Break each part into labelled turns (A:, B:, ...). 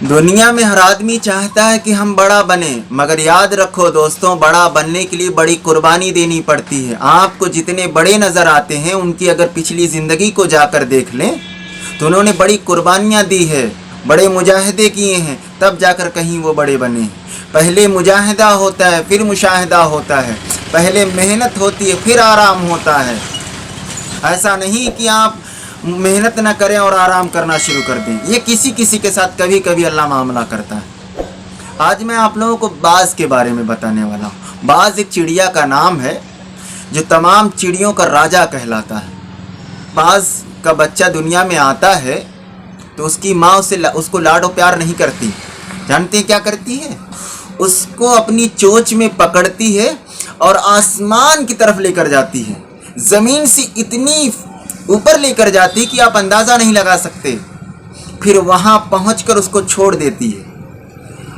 A: दुनिया में हर आदमी चाहता है कि हम बड़ा बने, मगर याद रखो दोस्तों, बड़ा बनने के लिए बड़ी कुर्बानी देनी पड़ती है। आपको जितने बड़े नज़र आते हैं उनकी अगर पिछली ज़िंदगी को जाकर देख लें तो उन्होंने बड़ी कुर्बानियाँ दी है, बड़े मुजाहिदे किए हैं, तब जाकर कहीं वो बड़े बने। पहले मुजाहिदा होता है, फिर मुशाहिदा होता है, पहले मेहनत होती है, फिर आराम होता है। ऐसा नहीं कि आप मेहनत ना करें और आराम करना शुरू कर दें। ये किसी किसी के साथ कभी कभी अल्लाह मामला करता है। आज मैं आप लोगों को बाज़ के बारे में बताने वाला हूँ। बाज़ एक चिड़िया का नाम है जो तमाम चिड़ियों का राजा कहलाता है। बाज़ का बच्चा दुनिया में आता है तो उसकी माँ उसको लाडो प्यार नहीं करती। जानते हैं क्या करती है? उसको अपनी चोंच में पकड़ती है और आसमान की तरफ लेकर जाती है। ज़मीन से इतनी ऊपर लेकर जाती कि आप अंदाज़ा नहीं लगा सकते। फिर वहाँ पहुँचकर उसको छोड़ देती है।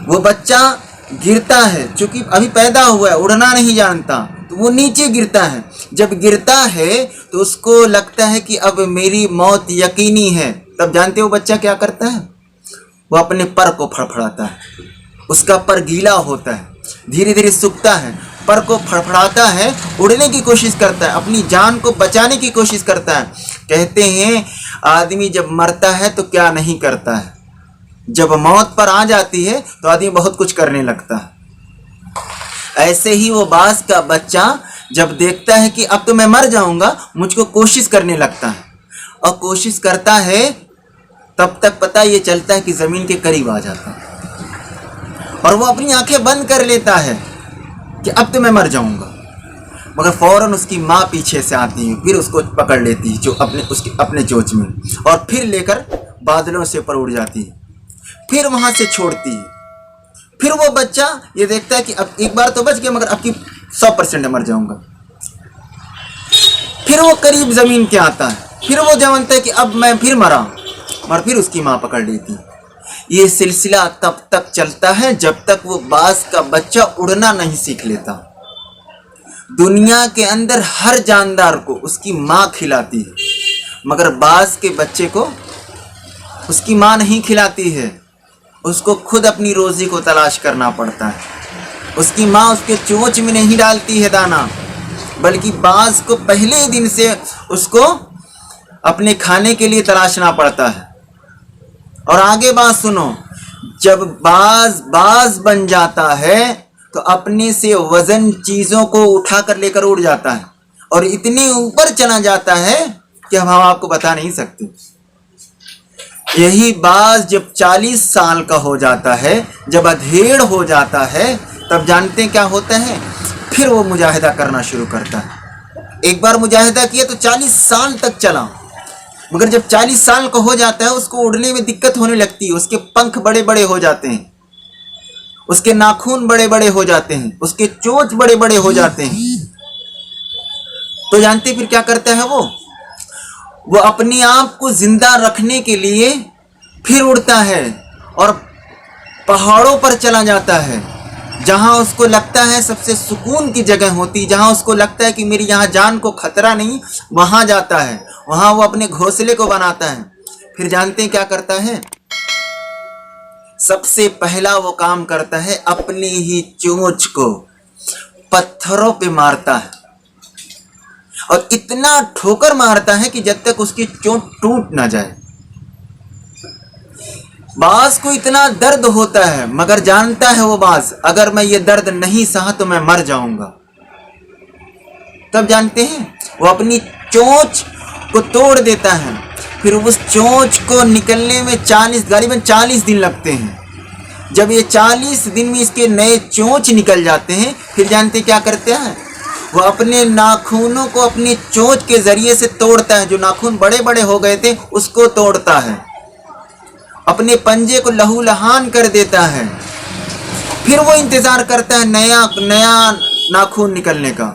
A: वो बच्चा गिरता है, चूँकि अभी पैदा हुआ है, उड़ना नहीं जानता, तो वो नीचे गिरता है। जब गिरता है तो उसको लगता है कि अब मेरी मौत यकीनी है। तब जानते हो बच्चा क्या करता है? वो अपने पर को फड़फड़ाता है। उसका पर गीला होता है, धीरे धीरे सूखता है, पर को फड़फड़ाता है, उड़ने की कोशिश करता है, अपनी जान को बचाने की कोशिश करता है। कहते हैं आदमी जब मरता है तो क्या नहीं करता है, जब मौत पर आ जाती है तो आदमी बहुत कुछ करने लगता है। ऐसे ही वो बाज़ का बच्चा जब देखता है कि अब तो मैं मर जाऊंगा, मुझको कोशिश करने लगता है। और कोशिश करता है तब तक पता ये चलता है कि ज़मीन के करीब आ जाता है और वो अपनी आंखें बंद कर लेता है कि अब तो मैं मर जाऊंगा। मगर फ़ौरन उसकी माँ पीछे से आती है, फिर उसको पकड़ लेती है जो अपने चोंच में, और फिर लेकर बादलों से ऊपर उड़ जाती है, फिर वहाँ से छोड़ती है। फिर वो बच्चा ये देखता है कि अब एक बार तो बच गया, मगर अब की 100% मर जाऊंगा। फिर वो करीब ज़मीन के आता है, फिर वो जानता है कि अब मैं फिर मरा, और फिर उसकी माँ पकड़ लेती है। ये सिलसिला तब तक चलता है जब तक वो बाज़ का बच्चा उड़ना नहीं सीख लेता। दुनिया के अंदर हर जानदार को उसकी माँ खिलाती है, मगर बाज़ के बच्चे को उसकी माँ नहीं खिलाती है। उसको खुद अपनी रोज़ी को तलाश करना पड़ता है। उसकी माँ उसके चोंच में नहीं डालती है दाना, बल्कि बाज़ को पहले दिन से उसको अपने खाने के लिए तलाशना पड़ता है। और आगे बात सुनो, जब बाज़ बन जाता है तो अपने से वज़न चीज़ों को उठाकर लेकर उड़ जाता है और इतने ऊपर चला जाता है कि हम आपको बता नहीं सकते। यही बाज़ जब 40 साल का हो जाता है, जब अधेड़ हो जाता है, तब जानते हैं क्या होता है? फिर वो मुजाहिदा करना शुरू करता है। एक बार मुजाहिदा किया तो 40 साल तक चला, मगर जब 40 साल का हो जाता है उसको उड़ने में दिक्कत होने लगती है। उसके पंख बड़े बड़े हो जाते हैं, उसके नाखून बड़े बड़े हो जाते हैं, उसके चोंच बड़े बड़े हो जाते हैं। तो जानते फिर क्या करता है वो अपने आप को जिंदा रखने के लिए फिर उड़ता है और पहाड़ों पर चला जाता है, जहां उसको लगता है सबसे सुकून की जगह होती, जहां उसको लगता है कि मेरी यहाँ जान को खतरा नहीं, वहां जाता है, वहां वो अपने घोंसले को बनाता है। फिर जानते हैं क्या करता है? सबसे पहला वो काम करता है, अपनी ही चोंच को पत्थरों पे मारता है और इतना ठोकर मारता है कि जब तक उसकी चोंच टूट ना जाए। बाज़ को इतना दर्द होता है, मगर जानता है वो बाज़, अगर मैं ये दर्द नहीं सहा तो मैं मर जाऊंगा। तब जानते हैं वो अपनी चोंच को तोड़ देता है। फिर उस चोंच को निकलने में गालिबन 40 दिन लगते हैं। जब ये 40 दिन में इसके नए चोंच निकल जाते हैं, फिर जानते क्या करते हैं? वो अपने नाखूनों को अपनी चोंच के जरिए से तोड़ता है। जो नाखून बड़े बड़े हो गए थे उसको तोड़ता है, अपने पंजे को लहूलुहान कर देता है। फिर वो इंतजार करता है नया नाखून निकलने का।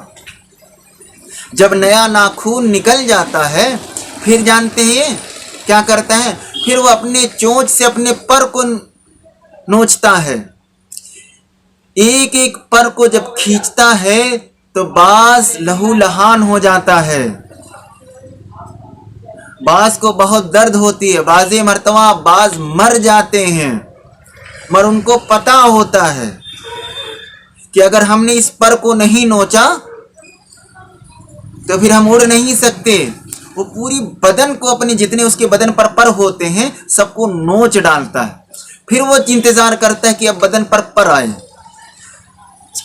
A: जब नया नाखून निकल जाता है, फिर जानते हैं क्या करता है? फिर वो अपने चोंच से अपने पर को नोचता है। एक एक पर को जब खींचता है तो बाज़ लहूलुहान हो जाता है। बाज़ को बहुत दर्द होती है, बाज़े मरतबा बाज़ मर जाते हैं। मगर उनको पता होता है कि अगर हमने इस पर को नहीं नोचा तो फिर हम उड़ नहीं सकते। वो पूरी बदन को, अपने जितने उसके बदन पर होते हैं सबको नोच डालता है, फिर वो इंतजार करता है कि अब बदन पर आए।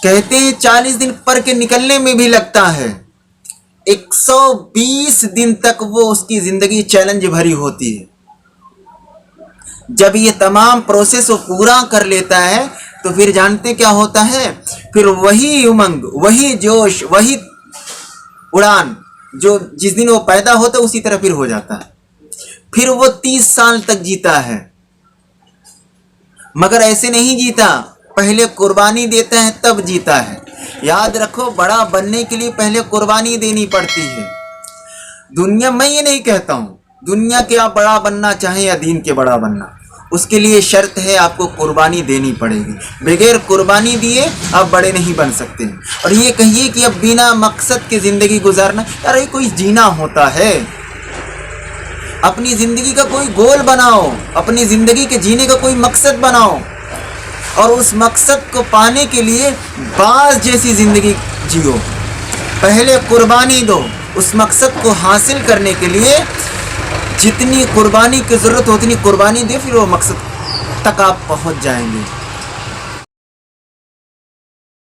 A: कहते हैं 40 दिन पर के निकलने में भी लगता है, 120 दिन तक वो उसकी जिंदगी चैलेंज भरी होती है। जब ये तमाम प्रोसेस वो पूरा कर लेता है तो फिर जानते क्या होता है, फिर वही उमंग, वही जोश, वही उड़ान जो जिस दिन वो पैदा होता है उसी तरह फिर हो जाता है। फिर वो 30 साल तक जीता है, मगर ऐसे नहीं जीता, पहले कुर्बानी देता है तब जीता है। याद रखो, बड़ा बनने के लिए पहले कुर्बानी देनी पड़ती है। दुनिया, मैं ये नहीं कहता हूँ दुनिया के आप बड़ा बनना चाहें या दीन के बड़ा बनना, उसके लिए शर्त है आपको कुर्बानी देनी पड़ेगी। बगैर कुर्बानी दिए आप बड़े नहीं बन सकते। और ये कहिए कि अब बिना मकसद के ज़िंदगी गुजारना, अरे कोई जीना होता है। अपनी ज़िंदगी का कोई गोल बनाओ, अपनी ज़िंदगी के जीने का कोई मकसद बनाओ और उस मकसद को पाने के लिए बाज जैसी ज़िंदगी जियो। पहले कुर्बानी दो, उस मकसद को हासिल करने के लिए जितनी कुर्बानी की ज़रूरत हो उतनी कुर्बानी दे, फिर वो मकसद तक आप पहुंच जाएंगे।